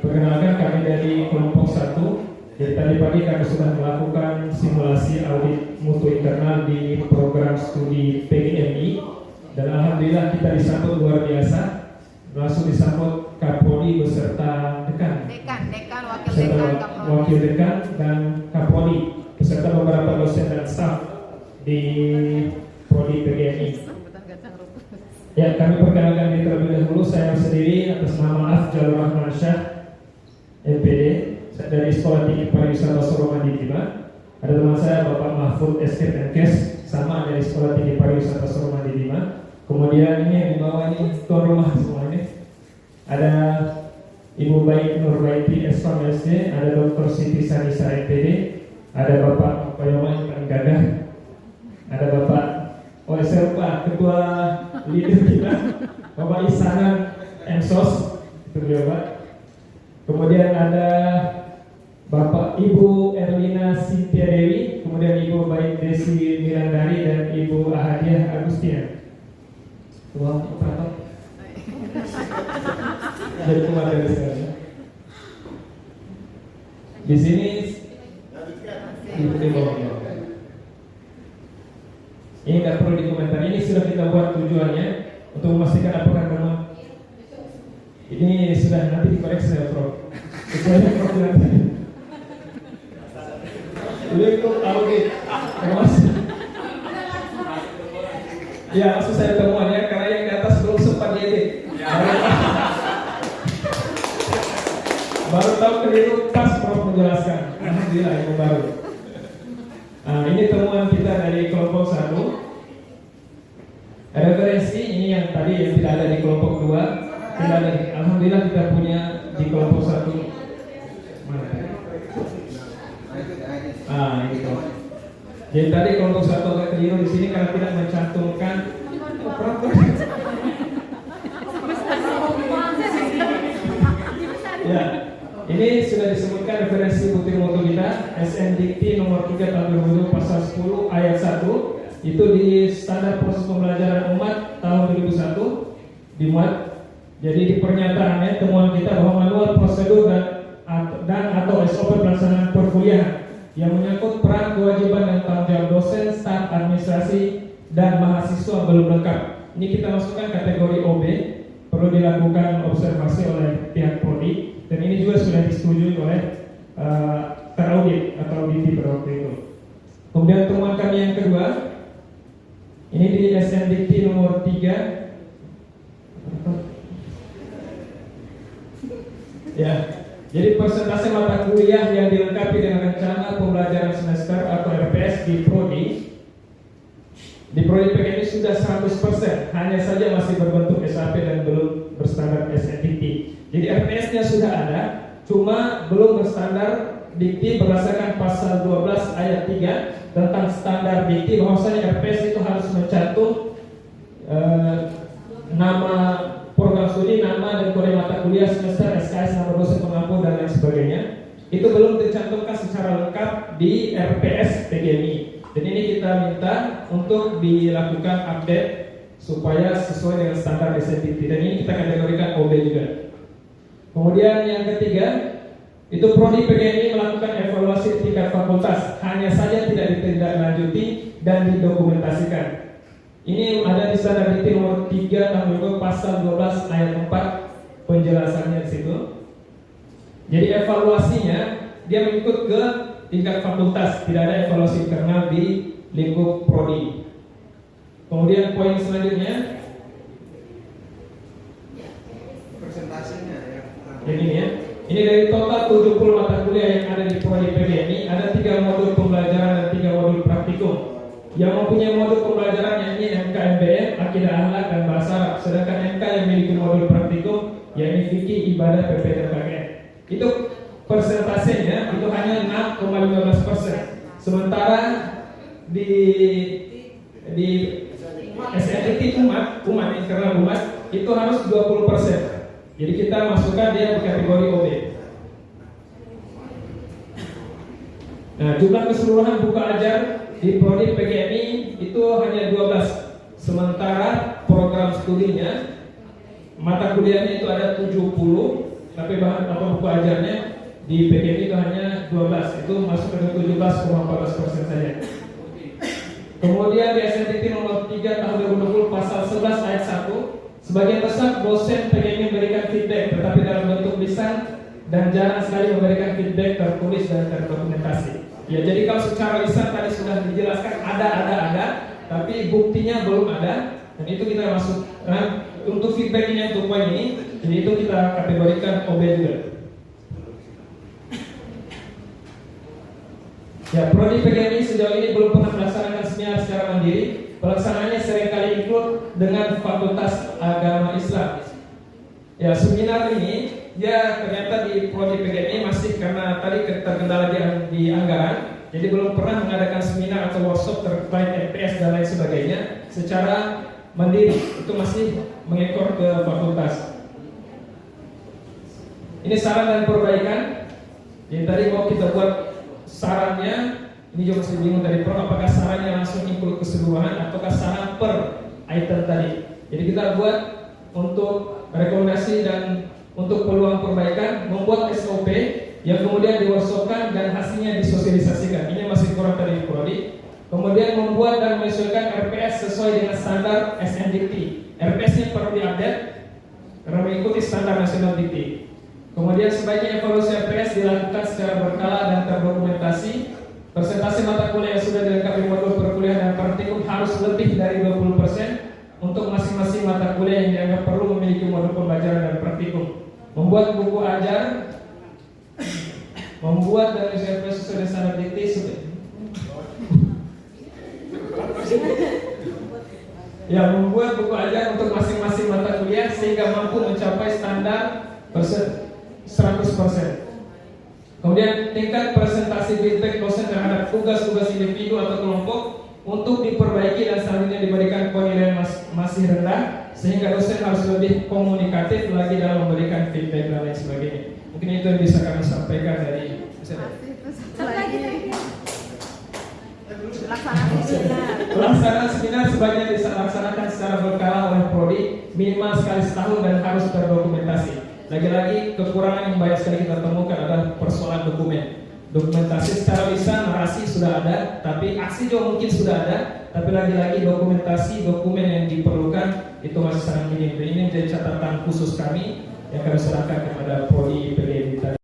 Perkenalkan, kami dari kelompok 1. Jadi tadi pagi kami sudah melakukan simulasi audit mutu internal di program studi PGMI, dan alhamdulillah kita disambut luar biasa. Langsung disambut Kapolri beserta dekan, wakil dekan dan Kapolri beserta beberapa dosen dan staf di Prodi PGMI. Ya, kami perkenalkan diri terlebih dahulu. Saya sendiri atas nama Afjal Rahman Syah, MPD dari Sekolah Tinggi Pariwisata Soroma di Lima. Ada teman saya Bapak Mahfud Esket Enkes, sama dari Sekolah Tinggi Pariwisata Soroma di Lima. Kemudian ini yang di bawah ini tuan rumah semua ini. Ada Ibu Baik Nurbaiti SPM SD, ada Dr. Siti Sanisa MPD, ada Bapak Payoman yang paling gagah, ada Bapak Ketua leader kita, Bapak Isanan Ensos, itu beliau Pak. Kemudian ada Bapak Ibu Erlina Sintia Dewi, kemudian Ibu Baik Desi Mirandari dan Ibu Ahadiah Agustian. Wah, operator. Jadi kemarin sekali. Di sini ini tidak perlu dikomentari. Ini sudah kita buat tujuannya untuk memastikan apakah kamu ini sudah nanti dikoreksi ya Prof. Kecuali Prof nanti. Dulu itu audit, ya maksud saya temuan ya, karena yang di atas belum sempat diedit. Baru tahu keliru pas Prof menjelaskan. Alhamdulillah yang baru. Nah, ini temuan kita dari kelompok 1. Referensi ini yang tadi yang tidak ada di kelompok 2. Tidak ada. Alhamdulillah kita punya di kelompok 1. Mana? Ini Prof. Jadi tadi kelompok 1 agak keliru di sini karena tidak mencantumkan ya, ini sudah disebutkan referensi bukti mutu kita SN Dikti nomor 3 tahun 2020 pasal 10 ayat 1 itu di standar proses pembelajaran umat tahun 2001 dimuat. Jadi di pernyataannya temuan kita bahwa manual prosedur dan atau SOP pelaksanaan perkuliahan yang menyangkut peran, kewajiban dan tanggung jawab dosen, staf, administrasi dan mahasiswa belum lengkap. Ini kita masukkan kategori OB, perlu dilakukan observasi oleh pihak Prodi, dan ini juga sudah disetujui oleh teraudit atau auditi pada waktu itu. Kemudian temuan kami yang kedua, ini di SN Dikti nomor 3. Ya, jadi persentase mata kuliah yang dilengkapi dengan rencana pembelajaran semester atau RPS di Prodi PGMI sudah 100%, hanya saja masih berbentuk SAP dan belum berstandar SNDikti. Jadi RPS-nya sudah ada, cuma belum berstandar dikti berdasarkan pasal 12 ayat 3 tentang standar dikti, bahwasanya RPS itu harus mencantum nama program studi, nama dan kode mata kuliah semester, SKS, nama dosen pengampu dan lain sebagainya. Itu belum dicantumkan secara lengkap di RPS PGMI. Dan ini kita minta untuk dilakukan update supaya sesuai dengan standar SNDikti. Dan ini kita kategorikan OB juga. Kemudian yang ketiga, itu Prodi PGMI melakukan evaluasi tingkat fakultas, hanya saja tidak ditindaklanjuti dan didokumentasikan. Ini ada di standar dikti nomor 3 tahun 2020 pasal 12 ayat 4, penjelasannya di situ. Jadi evaluasinya dia mengikut ke tingkat fakultas, tidak ada evaluasi internal di lingkup Prodi. Kemudian poin selanjutnya, persentasenya ya. Ini ya. Ini dari total 70 mata kuliah yang ada di Prodi PGMI, ada 3 modul pembelajaran dan 3 modul praktikum. Yang mempunyai modul pembelajaran yakni MKMBM, Akidah Akhlak dan Bahasa Arab. Sedangkan MK yang memiliki modul praktikum yakni Fikih, Ibadah, PP dan KKN. Itu persentasenya itu hanya 6,15%. Sementara di SNDikti umat internal umat itu harus 20%. Jadi kita masukkan dia di kategori OB. Nah, jumlah keseluruhan buku ajar di Prodi PGMI itu hanya 12. Sementara program studinya mata kuliahnya itu ada 70, tapi bahan atau buku ajarnya di PGMI itu hanya 12, itu masuk ke 17,14% saja. Kemudian di SNTP nomor 3 tahun 2020 pasal 11 ayat 1, sebagian besar dosen PGMI memberikan feedback tetapi dalam bentuk lisan dan jarang sekali memberikan feedback tertulis dan terdokumentasi. Ya, jadi kalau secara lisan tadi sudah dijelaskan ada, tapi buktinya belum ada, dan itu kita masuk. Nah, untuk feedback ini untuk poin ini, jadi itu kita kategorikan OB juga. Ya, prodi PGMI sejauh ini belum pernah melaksanakan seminar secara mandiri. Pelaksanaannya seringkali include dengan Fakultas Agama Islam. Ya, seminar ini ya ternyata di prodi PGMI masih karena tadi terkendala di anggaran, jadi belum pernah mengadakan seminar atau workshop terkait FPS dan lain sebagainya secara mandiri. Itu masih mengekor ke fakultas. Ini saran dan perbaikan. Jadi tadi mau kita buat sarannya, ini juga masih bingung dari Pro, apakah sarannya langsung include keseluruhan ataukah saran per item tadi. Jadi kita buat untuk rekomendasi dan untuk peluang perbaikan, membuat SOP yang kemudian di-workshopkan dan hasilnya disosialisasikan. Ini masih kurang dari prodi. Kemudian membuat dan menyesuaikan RPS sesuai dengan standar SNDikti. RPS-nya perlu diupdate karena mengikuti standar nasional dikti. Kemudian sebaiknya evaluasi RPS dilakukan secara berkala dan terdokumentasi. Presentasi mata kuliah yang sudah dilengkapi modul perkuliahan dan praktikum harus lebih dari 20% untuk masing-masing mata kuliah yang dianggap perlu memiliki modul pembelajaran dan praktikum. Membuat buku ajar, membuat dan RPS sesuai dengan standar dikti. Ya, membuat buku ajar untuk masing-masing mata kuliah sehingga mampu mencapai standar 100%. Kemudian tingkat presentasi feedback dosen terhadap tugas-tugas individu atau kelompok untuk diperbaiki dan selanjutnya diberikan penilaian masih rendah, sehingga dosen harus lebih komunikatif lagi dalam memberikan feedback dan lain sebagainya. Mungkin itu yang bisa kami sampaikan dari pelaksanaan seminar sebaiknya dilaksanakan secara berkala oleh prodi minimal sekali setahun dan harus terdokumentasi. Lagi-lagi kekurangan yang banyak sekali kita temukan adalah persoalan dokumentasi secara lisan, narasi sudah ada, tapi aksi juga mungkin sudah ada, tapi lagi-lagi dokumentasi dokumen yang diperlukan itu masih sangat minim. Ini menjadi catatan khusus kami yang kami serahkan kepada prodi PGMI.